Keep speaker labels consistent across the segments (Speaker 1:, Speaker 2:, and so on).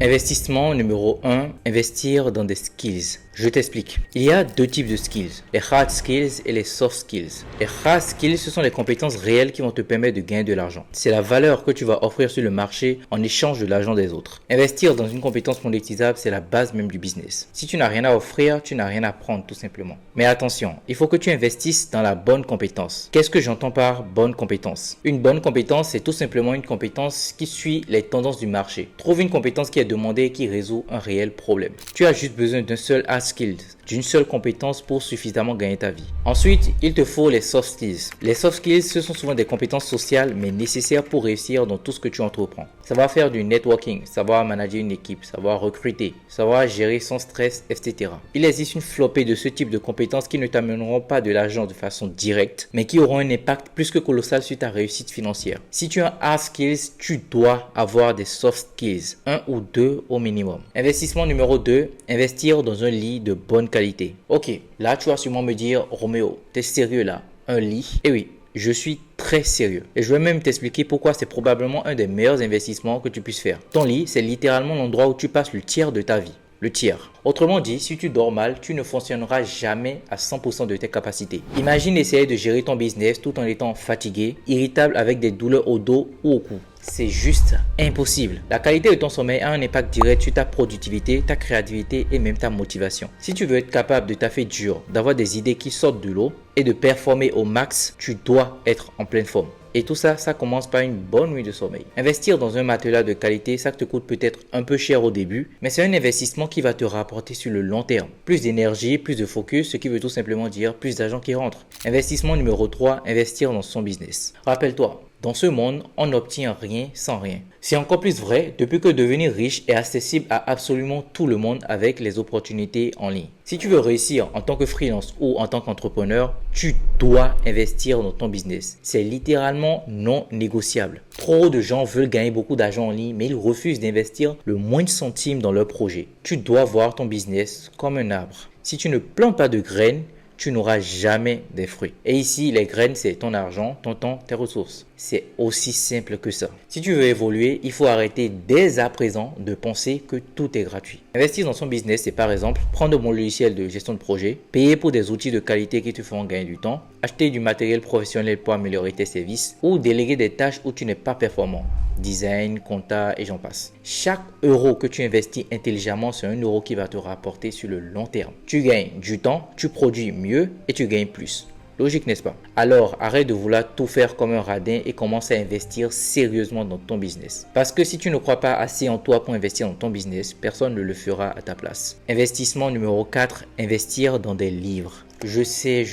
Speaker 1: Investissement numéro 1, investir dans des skills. Je t'explique. Il y a deux types de skills, les hard skills et les soft skills. Les hard skills, ce sont les compétences réelles qui vont te permettre de gagner de l'argent. C'est la valeur que tu vas offrir sur le marché en échange de l'argent des autres. Investir dans une compétence monétisable, c'est la base même du business. Si tu n'as rien à offrir, tu n'as rien à prendre tout simplement. Mais attention, il faut que tu investisses dans la bonne compétence. Qu'est-ce que j'entends par bonne compétence? Une bonne compétence, c'est tout simplement une compétence qui suit les tendances du marché. Trouve une compétence qui est demandée et qui résout un réel problème. Tu as juste besoin d'un seul hard skills, d'une seule compétence pour suffisamment gagner ta vie. Ensuite, il te faut les soft skills. Les soft skills, ce sont souvent des compétences sociales mais nécessaires pour réussir dans tout ce que tu entreprends. Savoir faire du networking, savoir manager une équipe, savoir recruter, savoir gérer son stress, etc. Il existe une flopée de ce type de compétences qui ne t'amèneront pas de l'argent de façon directe, mais qui auront un impact plus que colossal sur ta réussite financière. Si tu as hard skills, tu dois avoir des soft skills, un ou deux au minimum. Investissement numéro 2, investir dans un lit de bonne qualité. Ok, là tu vas sûrement me dire, Roméo, t'es sérieux là? Un lit? Eh oui, je suis très sérieux. Et je vais même t'expliquer pourquoi c'est probablement un des meilleurs investissements que tu puisses faire. Ton lit, c'est littéralement l'endroit où tu passes le tiers de ta vie. Le tiers. Autrement dit, si tu dors mal, tu ne fonctionneras jamais à 100% de tes capacités. Imagine essayer de gérer ton business tout en étant fatigué, irritable avec des douleurs au dos ou au cou. C'est juste impossible. La qualité de ton sommeil a un impact direct sur ta productivité, ta créativité et même ta motivation. Si tu veux être capable de taffer dur, d'avoir des idées qui sortent de l'eau et de performer au max, tu dois être en pleine forme. Et tout ça, ça commence par une bonne nuit de sommeil. Investir dans un matelas de qualité, ça te coûte peut-être un peu cher au début, mais c'est un investissement qui va te rapporter sur le long terme. Plus d'énergie, plus de focus, ce qui veut tout simplement dire plus d'argent qui rentre. Investissement numéro 3, investir dans son business. Rappelle-toi, dans ce monde, on n'obtient rien sans rien. C'est encore plus vrai depuis que devenir riche est accessible à absolument tout le monde avec les opportunités en ligne. Si tu veux réussir en tant que freelance ou en tant qu'entrepreneur, tu dois investir dans ton business. C'est littéralement non négociable. Trop de gens veulent gagner beaucoup d'argent en ligne, mais ils refusent d'investir le moindre centime dans leur projet. Tu dois voir ton business comme un arbre. Si tu ne plantes pas de graines, tu n'auras jamais des fruits. Et ici, les graines, c'est ton argent, ton temps, tes ressources. C'est aussi simple que ça. Si tu veux évoluer, il faut arrêter dès à présent de penser que tout est gratuit. Investir dans son business, c'est par exemple prendre de bons logiciels de gestion de projet, payer pour des outils de qualité qui te feront gagner du temps, acheter du matériel professionnel pour améliorer tes services ou déléguer des tâches où tu n'es pas performant. Design, compta et j'en passe. Chaque euro que tu investis intelligemment, c'est un euro qui va te rapporter sur le long terme. Tu gagnes du temps, tu produis mieux et tu gagnes plus. Logique, n'est-ce pas? Alors, arrête de vouloir tout faire comme un radin et commence à investir sérieusement dans ton business. Parce que si tu ne crois pas assez en toi pour investir dans ton business, personne ne le fera à ta place. Investissement numéro 4, investir dans des livres. Je sais.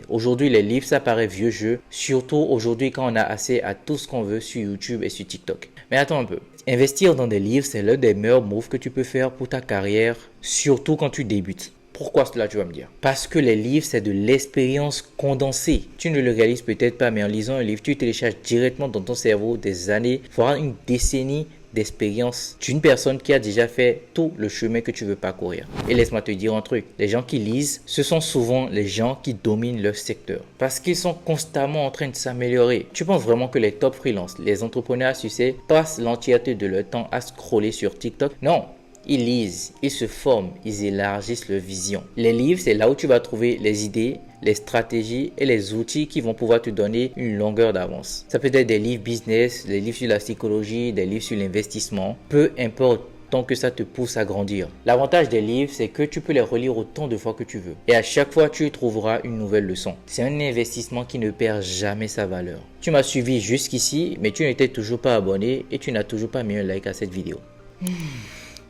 Speaker 1: Aujourd'hui, les livres, ça paraît vieux jeu. Surtout aujourd'hui quand on a accès à tout ce qu'on veut sur YouTube et sur TikTok. Mais attends un peu. Investir dans des livres, c'est l'un des meilleurs moves que tu peux faire pour ta carrière, surtout quand tu débutes. Pourquoi cela, tu vas me dire? Parce que les livres, c'est de l'expérience condensée. Tu ne le réalises peut-être pas, mais en lisant un livre, tu télécharges directement dans ton cerveau des années, voire une décennie d'expérience d'une personne qui a déjà fait tout le chemin que tu veux parcourir. Et laisse-moi te dire un truc, les gens qui lisent, ce sont souvent les gens qui dominent leur secteur parce qu'ils sont constamment en train de s'améliorer. Tu penses vraiment que les top freelance, les entrepreneurs à succès passent l'entièreté de leur temps à scroller sur TikTok? Non. Ils lisent, ils se forment, ils élargissent leur vision. Les livres, c'est là où tu vas trouver les idées, les stratégies et les outils qui vont pouvoir te donner une longueur d'avance. Ça peut être des livres business, des livres sur la psychologie, des livres sur l'investissement. Peu importe, tant que ça te pousse à grandir. L'avantage des livres, c'est que tu peux les relire autant de fois que tu veux. Et à chaque fois, tu y trouveras une nouvelle leçon. C'est un investissement qui ne perd jamais sa valeur. Tu m'as suivi jusqu'ici, mais tu n'étais toujours pas abonné et tu n'as toujours pas mis un like à cette vidéo.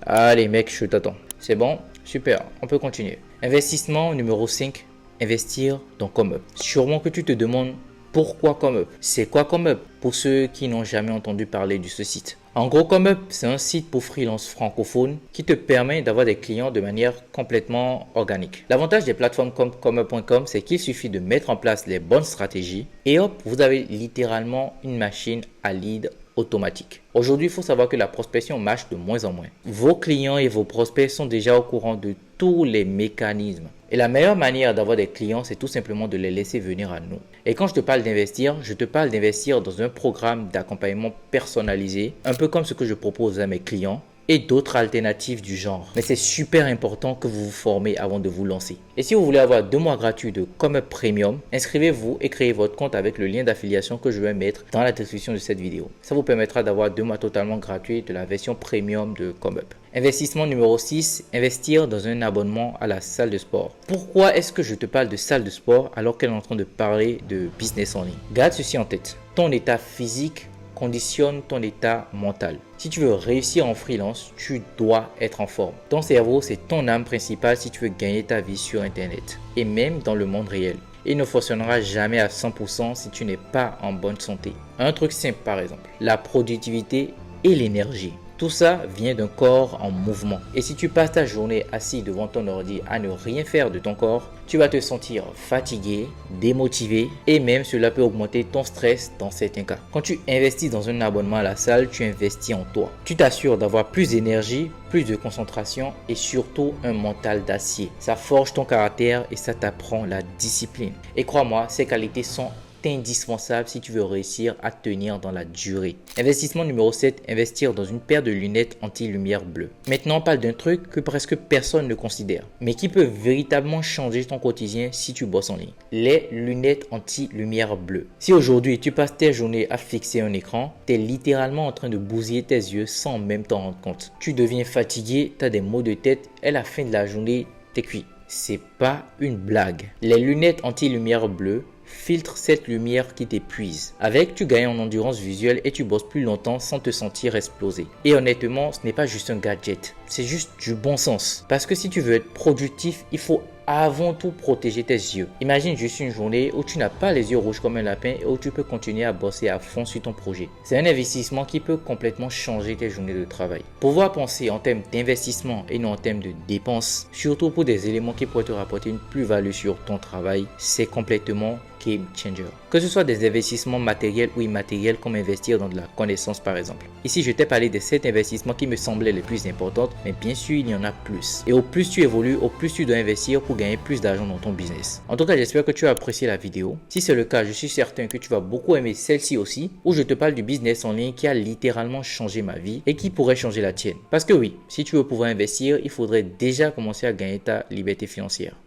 Speaker 1: Allez mec, je t'attends. C'est bon? Super, on peut continuer. Investissement numéro 5, investir dans ComeUp. Sûrement que tu te demandes pourquoi ComeUp? C'est quoi ComeUp pour ceux qui n'ont jamais entendu parler de ce site? En gros, ComeUp, c'est un site pour freelance francophone qui te permet d'avoir des clients de manière complètement organique. L'avantage des plateformes comme ComeUp.com, c'est qu'il suffit de mettre en place les bonnes stratégies et hop, vous avez littéralement une machine à lead automatique. Aujourd'hui, il faut savoir que la prospection marche de moins en moins. Vos clients et vos prospects sont déjà au courant de tous les mécanismes. Et la meilleure manière d'avoir des clients, c'est tout simplement de les laisser venir à nous. Et quand je te parle d'investir, je te parle d'investir dans un programme d'accompagnement personnalisé, un peu comme ce que je propose à mes clients, et d'autres alternatives du genre. Mais c'est super important que vous vous formez avant de vous lancer. Et si vous voulez avoir 2 mois gratuits de ComeUp Premium, inscrivez-vous et créez votre compte avec le lien d'affiliation que je vais mettre dans la description de cette vidéo. Ça vous permettra d'avoir 2 mois totalement gratuits de la version Premium de ComeUp. Investissement numéro 6, investir dans un abonnement à la salle de sport. Pourquoi est-ce que je te parle de salle de sport alors qu'elle est en train de parler de business en ligne? Garde ceci en tête. Ton état physique conditionne ton état mental. Si tu veux réussir en freelance, tu dois être en forme. Ton cerveau, c'est ton âme principale si tu veux gagner ta vie sur Internet et même dans le monde réel. Il ne fonctionnera jamais à 100% si tu n'es pas en bonne santé. Un truc simple par exemple, la productivité et l'énergie. Tout ça vient d'un corps en mouvement. Et si tu passes ta journée assis devant ton ordi à ne rien faire de ton corps, tu vas te sentir fatigué, démotivé et même cela peut augmenter ton stress dans certains cas. Quand tu investis dans un abonnement à la salle, tu investis en toi. Tu t'assures d'avoir plus d'énergie, plus de concentration et surtout un mental d'acier. Ça forge ton caractère et ça t'apprend la discipline. Et crois-moi, ces qualités sont indispensable si tu veux réussir à tenir dans la durée. Investissement numéro 7, investir dans une paire de lunettes anti-lumière bleue. Maintenant, on parle d'un truc que presque personne ne considère, mais qui peut véritablement changer ton quotidien si tu bosses en ligne. Les lunettes anti-lumière bleue. Si aujourd'hui tu passes tes journées à fixer un écran, tu es littéralement en train de bousiller tes yeux sans même t'en rendre compte. Tu deviens fatigué, tu as des maux de tête et à la fin de la journée, t'es cuit. C'est pas une blague. Les lunettes anti-lumière bleue filtre cette lumière qui t'épuise. Avec, tu gagnes en endurance visuelle et tu bosses plus longtemps sans te sentir exploser. Et honnêtement, ce n'est pas juste un gadget, c'est juste du bon sens. Parce que si tu veux être productif, il faut avant tout protéger tes yeux. Imagine juste une journée où tu n'as pas les yeux rouges comme un lapin et où tu peux continuer à bosser à fond sur ton projet. C'est un investissement qui peut complètement changer tes journées de travail. Pouvoir penser en termes d'investissement et non en termes de dépenses, surtout pour des éléments qui pourraient te rapporter une plus-value sur ton travail, c'est complètement game changer. Que ce soit des investissements matériels ou immatériels comme investir dans de la connaissance par exemple. Ici, je t'ai parlé de 7 investissements qui me semblaient les plus importants, mais bien sûr, il y en a plus. Et au plus tu évolues, au plus tu dois investir pour gagner plus d'argent dans ton business. En tout cas, j'espère que tu as apprécié la vidéo. Si c'est le cas, je suis certain que tu vas beaucoup aimer celle-ci aussi, où je te parle du business en ligne qui a littéralement changé ma vie et qui pourrait changer la tienne. Parce que oui, si tu veux pouvoir investir, il faudrait déjà commencer à gagner ta liberté financière.